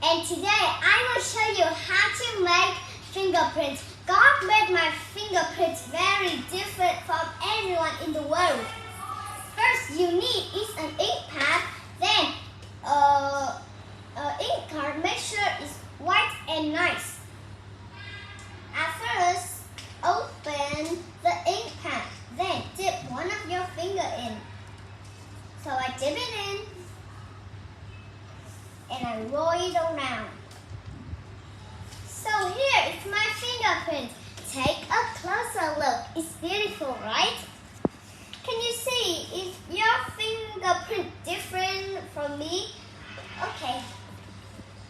And today I will show you how to make fingerprints. God made my fingerprints very different from everyone in the world. First you need is an ink pad, then ink card. Make sure it's white and nice. At first, open the ink pad, then dip one of your finger in. So I dip it in and I roll it around. So here is my fingerprint. Take a closer look. It's beautiful, right? Can you see is your fingerprint different from me? Okay.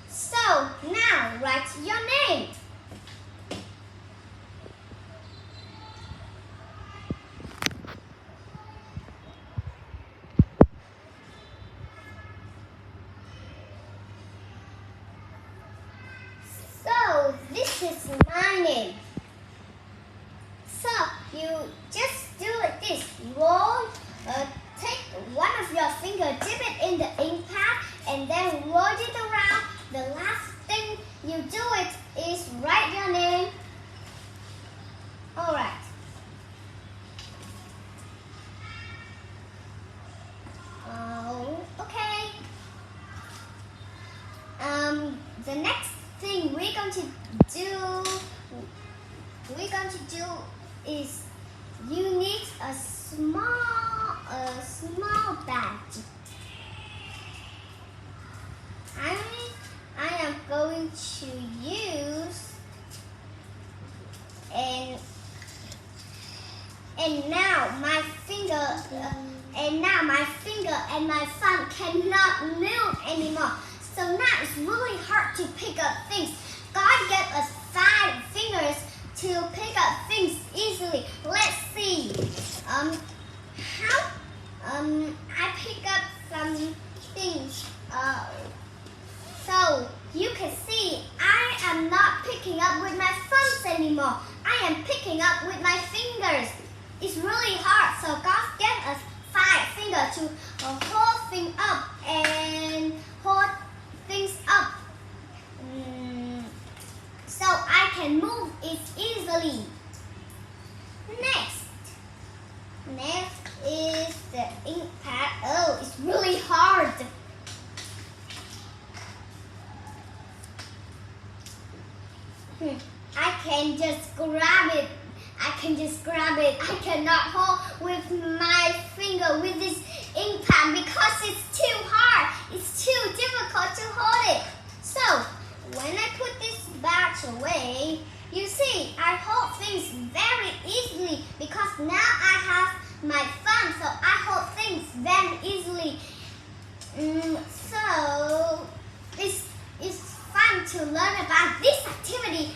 So now write your name. So this is my name. So you just do like this. Roll, take one of your fingers, dip it in the ink pad, and then roll it around. The last thing you do is write your name. All right. Okay. The next thing we're going to do is you need a small badge. I am going to use and now my finger and my thumb cannot move anymore. So now it's really hard to pick up things. God gave us 5 fingers to pick up things easily. Let's see. How I pick up some things. So you can see I am not picking up with my thumbs anymore. I am picking up with my fingers. It's really hard. So God gave us 5 fingers to hold things up and hold things up. So I can move it easily. Next is the ink pad. Oh, it's really hard. I can just grab it. I cannot hold with my finger with this ink pad because it's too hard. It's too difficult to hold it. So when I put this badge away, you see I hold things very easily because now I have my thumb, so I hold things very easily. So it's fun to learn about this activity.